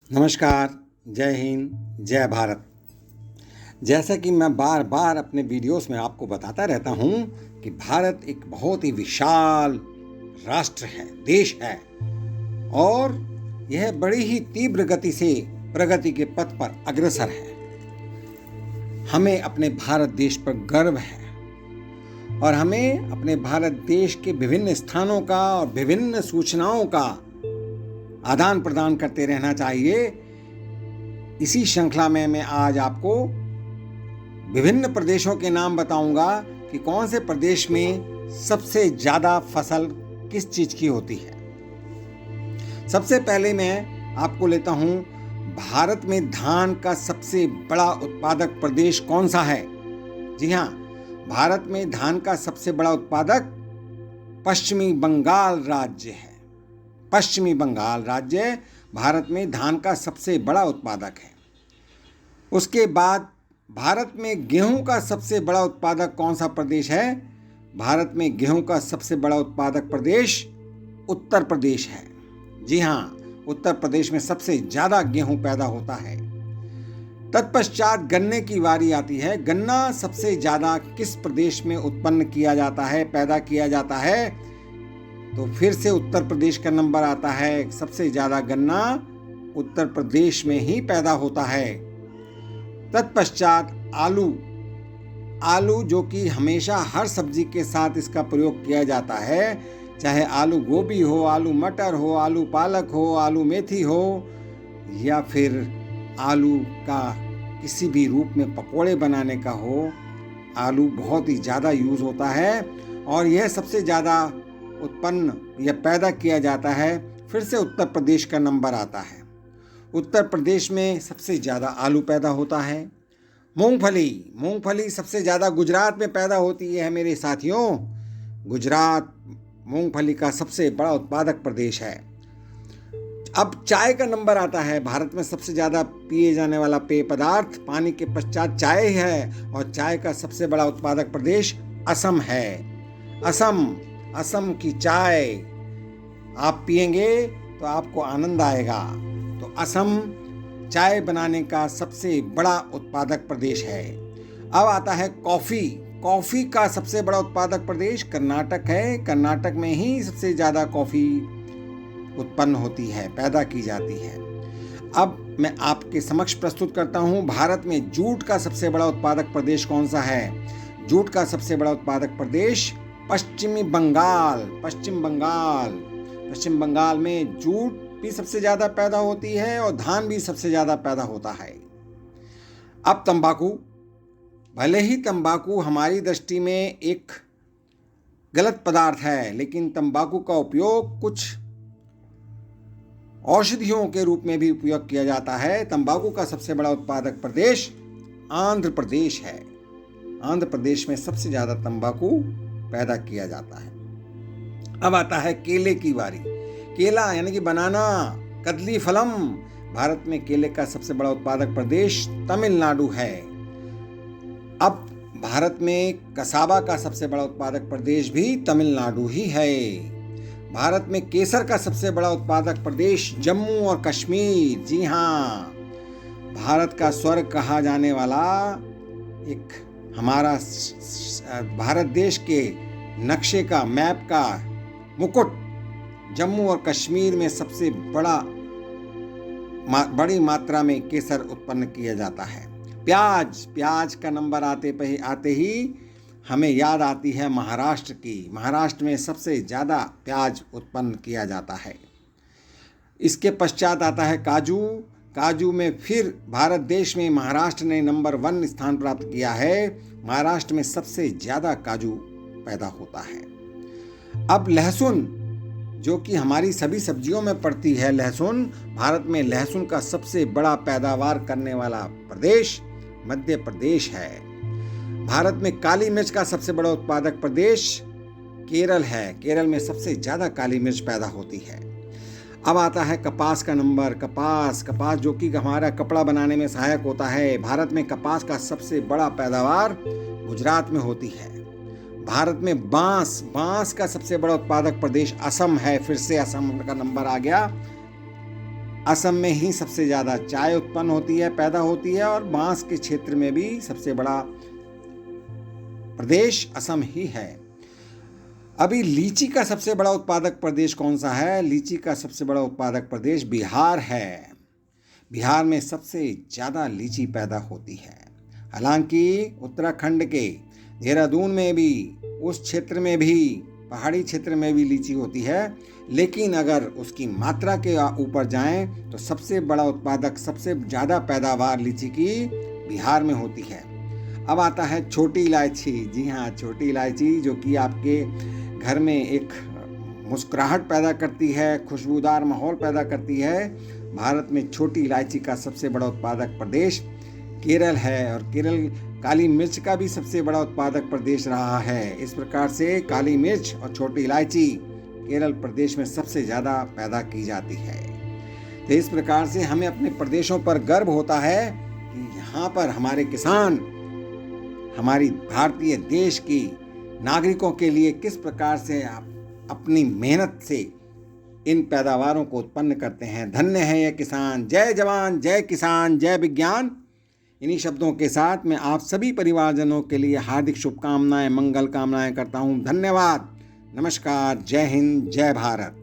नमस्कार, जय हिंद, जय भारत। जैसा कि मैं बार बार अपने वीडियोस में आपको बताता रहता हूँ कि भारत एक बहुत ही विशाल राष्ट्र है, देश है और यह बड़ी ही तीव्र गति से प्रगति के पथ पर अग्रसर है। हमें अपने भारत देश पर गर्व है और हमें अपने भारत देश के विभिन्न स्थानों का और विभिन्न सूचनाओं का आदान प्रदान करते रहना चाहिए। इसी श्रृंखला में मैं आज आपको विभिन्न प्रदेशों के नाम बताऊंगा कि कौन से प्रदेश में सबसे ज़्यादा फसल किस चीज़ की होती है। सबसे पहले मैं आपको लेता हूं, भारत में धान का सबसे बड़ा उत्पादक प्रदेश कौन सा है। जी हाँ, भारत में धान का सबसे बड़ा उत्पादक पश्चिमी बंगाल राज्य है। पश्चिमी बंगाल राज्य भारत में धान का सबसे बड़ा उत्पादक है। उसके बाद भारत में गेहूं का सबसे बड़ा उत्पादक कौन सा प्रदेश है। भारत में गेहूं का सबसे बड़ा उत्पादक प्रदेश उत्तर प्रदेश है। जी हाँ, उत्तर प्रदेश में सबसे ज़्यादा गेहूं पैदा होता है। तत्पश्चात गन्ने की बारी आती है। गन्ना सबसे ज़्यादा किस प्रदेश में उत्पन्न किया जाता है, पैदा किया जाता है, तो फिर से उत्तर प्रदेश का नंबर आता है। सबसे ज़्यादा गन्ना उत्तर प्रदेश में ही पैदा होता है। तत्पश्चात आलू, आलू जो कि हमेशा हर सब्जी के साथ इसका प्रयोग किया जाता है, चाहे आलू गोभी हो, आलू मटर हो, आलू पालक हो, आलू मेथी हो या फिर आलू का किसी भी रूप में पकोड़े बनाने का हो, आलू बहुत ही ज़्यादा यूज़ होता है और यह सबसे ज़्यादा उत्पन्न या पैदा किया जाता है। फिर से उत्तर प्रदेश का नंबर आता है। उत्तर प्रदेश में सबसे ज़्यादा आलू पैदा होता है। मूंगफली, मूंगफली सबसे ज़्यादा गुजरात में पैदा होती है मेरे साथियों। गुजरात मूंगफली का सबसे बड़ा उत्पादक प्रदेश है। अब चाय का नंबर आता है। भारत में सबसे ज़्यादा पिए जाने वाला पेय पदार्थ पानी के पश्चात चाय है और चाय का सबसे बड़ा उत्पादक प्रदेश असम है। असम की चाय आप पिएंगे तो आपको आनंद आएगा। तो असम चाय बनाने का सबसे बड़ा उत्पादक प्रदेश है। अब आता है कॉफ़ी। कॉफ़ी का सबसे बड़ा उत्पादक प्रदेश कर्नाटक है। कर्नाटक में ही सबसे ज़्यादा कॉफ़ी उत्पन्न होती है, पैदा की जाती है। अब मैं आपके समक्ष प्रस्तुत करता हूँ, भारत में जूट का सबसे बड़ा उत्पादक प्रदेश कौन सा है। जूट का सबसे बड़ा उत्पादक प्रदेश पश्चिम बंगाल में जूट भी सबसे ज़्यादा पैदा होती है और धान भी सबसे ज़्यादा पैदा होता है। अब तंबाकू, भले ही तंबाकू हमारी दृष्टि में एक गलत पदार्थ है, लेकिन तंबाकू का उपयोग कुछ औषधियों के रूप में भी उपयोग किया जाता है। तंबाकू का सबसे बड़ा उत्पादक प्रदेश आंध्र प्रदेश है। आंध्र प्रदेश में सबसे ज़्यादा तंबाकू पैदा किया जाता है। अब आता है केले की बारी। केला यानी कि बनाना, कदली फलम, भारत में केले का सबसे बड़ा उत्पादक प्रदेश तमिलनाडु है। अब भारत में कसावा का सबसे बड़ा उत्पादक प्रदेश भी तमिलनाडु ही है। भारत में केसर का सबसे बड़ा उत्पादक प्रदेश जम्मू और कश्मीर। जी हाँ, भारत का स्वर्ग कहा जाने वाला एक हमारा भारत देश के नक्शे का, मैप का मुकुट जम्मू और कश्मीर में सबसे बड़ी मात्रा में केसर उत्पन्न किया जाता है। प्याज का नंबर आते ही हमें याद आती है महाराष्ट्र की। महाराष्ट्र में सबसे ज़्यादा प्याज उत्पन्न किया जाता है। इसके पश्चात आता है काजू। काजू में फिर भारत देश में महाराष्ट्र ने नंबर 1 स्थान प्राप्त किया है। महाराष्ट्र में सबसे ज़्यादा काजू पैदा होता है। अब लहसुन, जो कि हमारी सभी सब्जियों में पड़ती है, लहसुन, भारत में लहसुन का सबसे बड़ा पैदावार करने वाला प्रदेश मध्य प्रदेश है। भारत में काली मिर्च का सबसे बड़ा उत्पादक प्रदेश केरल है। केरल में सबसे ज़्यादा काली मिर्च पैदा होती है। अब आता है कपास का नंबर। कपास जो कि हमारा कपड़ा बनाने में सहायक होता है। भारत में कपास का सबसे बड़ा पैदावार गुजरात में होती है। भारत में बांस का सबसे बड़ा उत्पादक प्रदेश असम है। फिर से असम का नंबर आ गया। असम में ही सबसे ज़्यादा चाय उत्पन्न होती है, पैदा होती है, और बांस के क्षेत्र में भी सबसे बड़ा प्रदेश असम ही है। अभी लीची का सबसे बड़ा उत्पादक प्रदेश कौन सा है? लीची का सबसे बड़ा उत्पादक प्रदेश बिहार है। बिहार में सबसे ज़्यादा लीची पैदा होती है। हालांकि उत्तराखंड के देहरादून में भी, उस क्षेत्र में भी, पहाड़ी क्षेत्र में भी लीची होती है, लेकिन अगर उसकी मात्रा के ऊपर जाएं तो सबसे बड़ा उत्पादक, सबसे ज़्यादा पैदावार लीची की बिहार में होती है। अब आता है छोटी इलायची। जी हाँ, छोटी इलायची, जो कि आपके घर में एक मुस्कुराहट पैदा करती है, खुशबूदार माहौल पैदा करती है। भारत में छोटी इलायची का सबसे बड़ा उत्पादक प्रदेश केरल है, और केरल काली मिर्च का भी सबसे बड़ा उत्पादक प्रदेश रहा है। इस प्रकार से काली मिर्च और छोटी इलायची केरल प्रदेश में सबसे ज़्यादा पैदा की जाती है। तो इस प्रकार से हमें अपने प्रदेशों पर गर्व होता है कि यहाँ पर हमारे किसान हमारी भारतीय देश की नागरिकों के लिए किस प्रकार से अपनी मेहनत से इन पैदावारों को उत्पन्न करते हैं। धन्य है ये किसान। जय जवान, जय किसान, जय विज्ञान। इन्हीं शब्दों के साथ मैं आप सभी परिवारजनों के लिए हार्दिक शुभकामनाएं, मंगल कामनाएं करता हूं। धन्यवाद, नमस्कार, जय हिंद, जय भारत।